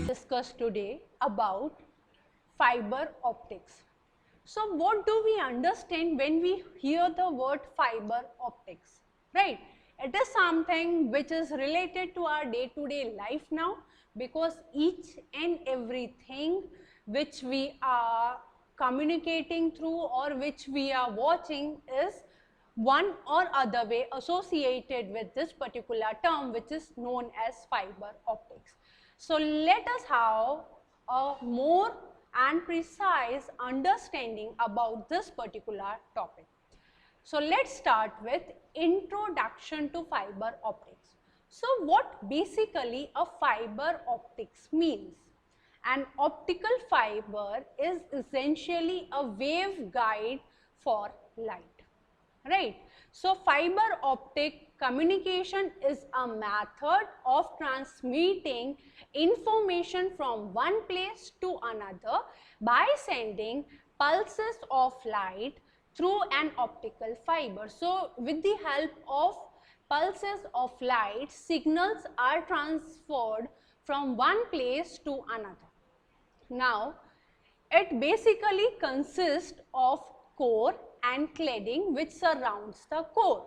Discuss today about fiber optics. So what do we understand when we hear the word fiber optics, right? It is something which is related to our day-to-day life now, because each and everything which we are communicating through or which we are watching is one or other way associated with this particular term, which is known as fiber optics. So let us have a more and precise understanding about this particular topic. So let's start with introduction to fiber optics. So what basically a fiber optics means? An optical fiber is essentially a waveguide for light. Right. So fiber optic communication is a method of transmitting information from one place to another by sending pulses of light through an optical fiber. So with the help of pulses of light, signals are transferred from one place to another. Now, it basically consists of core and cladding which surrounds the core.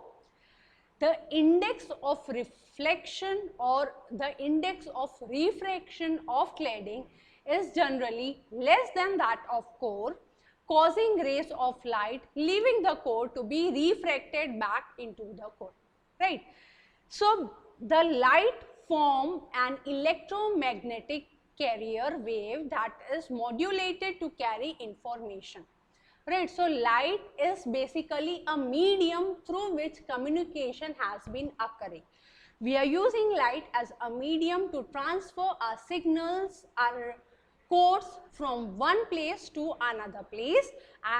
The index of reflection or the index of refraction of cladding is generally less than that of core, causing rays of light leaving the core to be refracted back into the core, right? So the light form an electromagnetic carrier wave that is modulated to carry information. Right, so light is basically a medium through which communication has been occurring. We are using light as a medium to transfer our signals, our codes from one place to another place,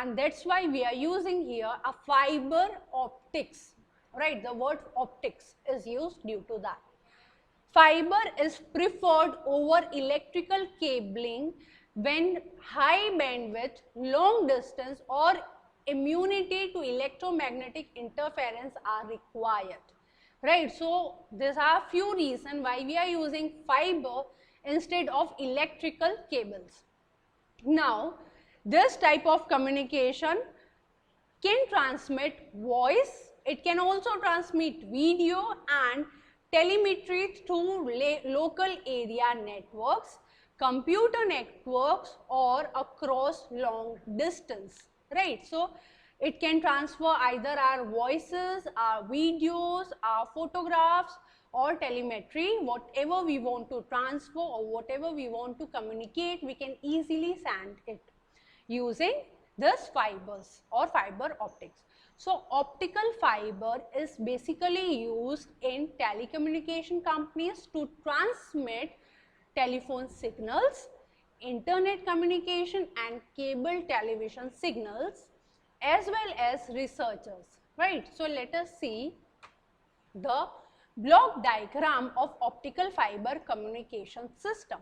and that's why we are using here a fiber optics. Right, the word optics is used due to that. Fiber is preferred over electrical cabling when high bandwidth, long distance or immunity to electromagnetic interference are required. Right, so there are few reasons why we are using fiber instead of electrical cables. Now, this type of communication can transmit voice, it can also transmit video and telemetry through local area networks, computer networks or across long distance, right? So it can transfer either our voices, our videos, our photographs or telemetry, whatever we want to transfer or whatever we want to communicate, we can easily send it using this fibers or fiber optics. So optical fiber is basically used in telecommunication companies to transmit telephone signals, internet communication and cable television signals, as well as researchers, right? So let us see the block diagram of optical fiber communication system.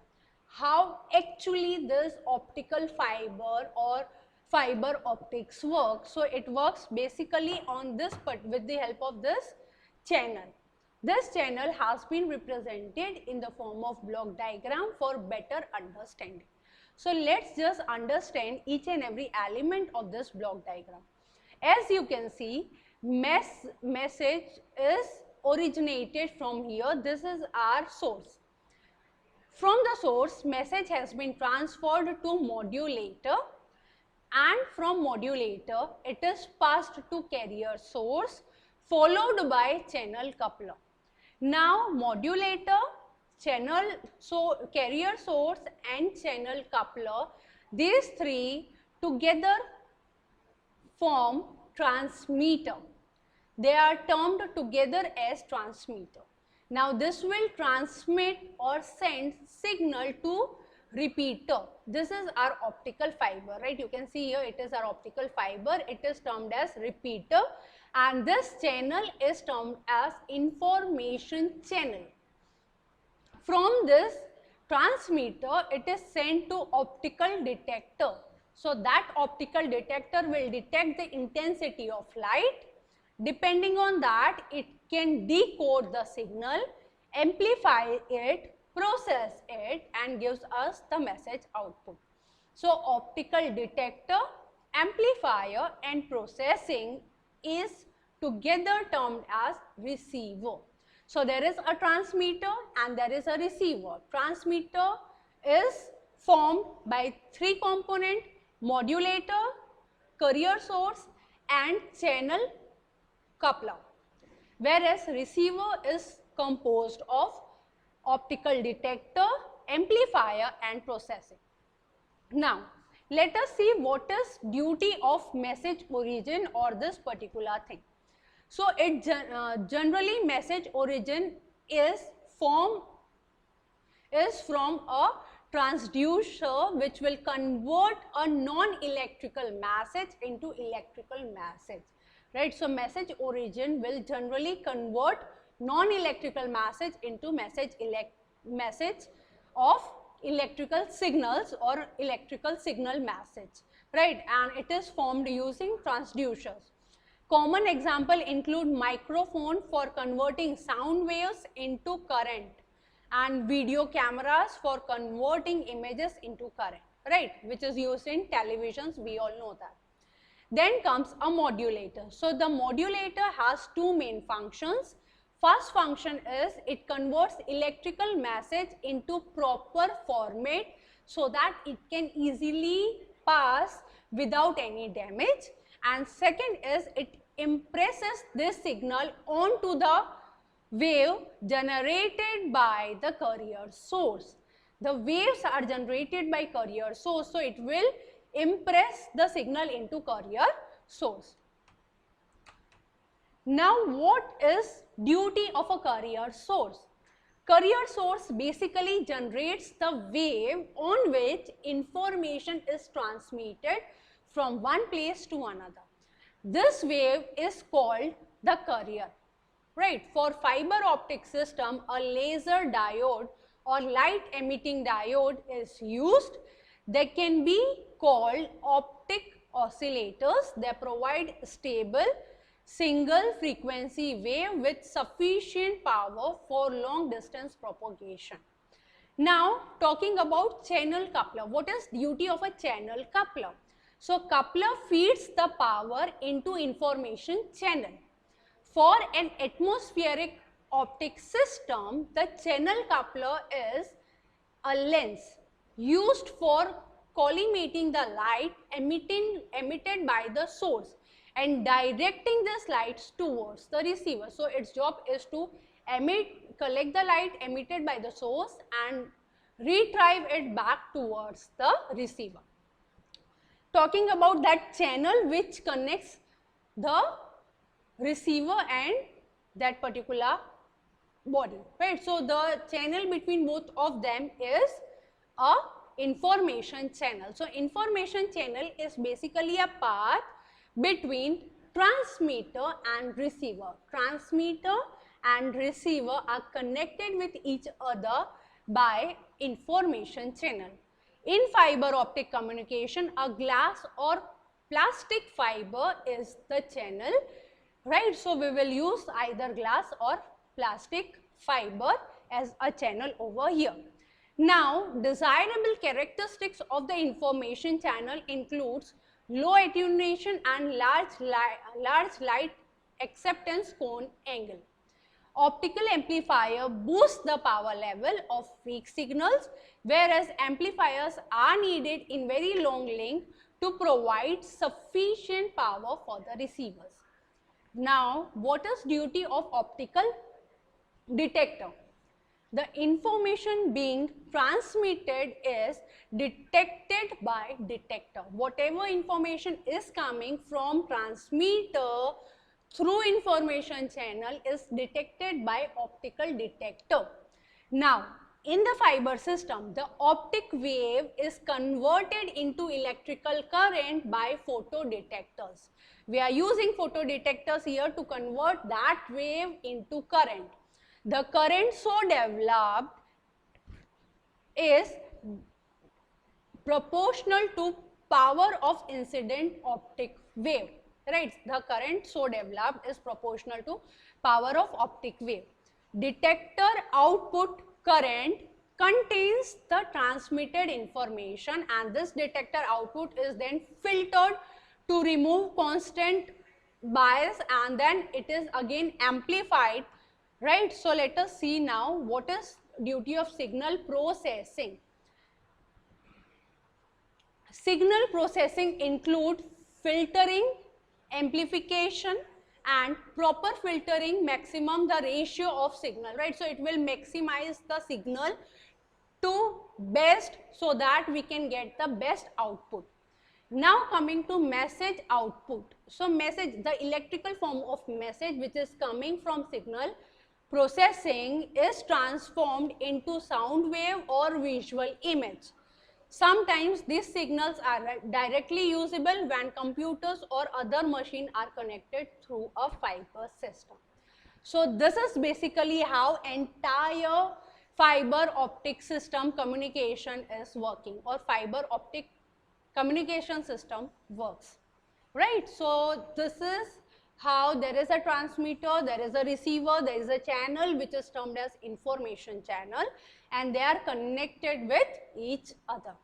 How actually this optical fiber or fiber optics work. So it works basically on this, but with the help of this channel. This channel has been represented in the form of block diagram for better understanding. So let's just understand each and every element of this block diagram. As you can see, message is originated from here. This is our source. From the source, message has been transferred to modulator, and from modulator it is passed to carrier source followed by channel coupler. Now modulator, channel, so carrier source and channel coupler, these three together form transmitter. They are termed together as transmitter. Now this will transmit or send signal to repeater. This is our optical fiber, right? You can see here it is our optical fiber. It is termed as repeater, and this channel is termed as information channel. From this transmitter, it is sent to optical detector. So that optical detector will detect the intensity of light. Depending on that, it can decode the signal, amplify it, process it, and gives us the message output. So optical detector, amplifier and processing is together termed as receiver. So there is a transmitter and there is a receiver. Transmitter is formed by three components: modulator, carrier source and channel coupler, whereas receiver is composed of optical detector, amplifier and processing. Now, let us see what is duty of message origin or this particular thing. So, it generally message origin is from a transducer which will convert a non-electrical message into electrical message, right? So message origin will generally convert non-electrical message into message of electrical signals or electrical signal message, right? And it is formed using transducers. Common example include microphone for converting sound waves into current, and video cameras for converting images into current, right, which is used in televisions, we all know that. Then comes a modulator. So the modulator has two main functions. First function is it converts electrical message into proper format so that it can easily pass without any damage, and second is it impresses this signal onto the wave generated by the carrier source. The waves are generated by carrier source, so it will impress the signal into carrier source. Now, what is duty of a carrier source? Carrier source basically generates the wave on which information is transmitted from one place to another. This wave is called the carrier. Right, for fiber optic system, a laser diode or light emitting diode is used. They can be called optic oscillators. They provide stable single frequency wave with sufficient power for long distance propagation. Now talking about channel coupler, what is duty of a channel coupler? So coupler feeds the power into information channel. For an atmospheric optic system, the channel coupler is a lens used for collimating the light emitted by the source and directing these lights towards the receiver. So its job is to collect the light emitted by the source and retrieve it back towards the receiver. Talking about that channel which connects the receiver and that particular body, right? So the channel between both of them is a information channel. So information channel is basically a path between transmitter and receiver. Transmitter and receiver are connected with each other by information channel. In fiber optic communication, a glass or plastic fiber is the channel, right? So we will use either glass or plastic fiber as a channel over here. Now, desirable characteristics of the information channel includes low attenuation and large light acceptance cone angle. Optical amplifier boosts the power level of weak signals, whereas amplifiers are needed in very long length to provide sufficient power for the receivers. Now, what is duty of optical detector? The information being transmitted is detected by detector. Whatever information is coming from transmitter through information channel is detected by optical detector. Now, in the fiber system, the optic wave is converted into electrical current by photodetectors. We are using photodetectors here to convert that wave into current. The current so developed is proportional to power of incident optic wave, right? The current so developed is proportional to power of optic wave. Detector output current contains the transmitted information, and this detector output is then filtered to remove constant bias, and then it is again amplified, right? So let us see now what is duty of signal processing. Signal processing include filtering, amplification, and proper filtering maximum the ratio of signal, right? So it will maximize the signal to best so that we can get the best output. Now coming to message output. So message, the electrical form of message which is coming from signal processing is transformed into sound wave or visual image. Sometimes these signals are directly usable when computers or other machines are connected through a fiber system. So this is basically how entire fiber optic system communication is working, or fiber optic communication system works, right? So this is how there is a transmitter, there is a receiver, there is a channel which is termed as information channel, and they are connected with each other.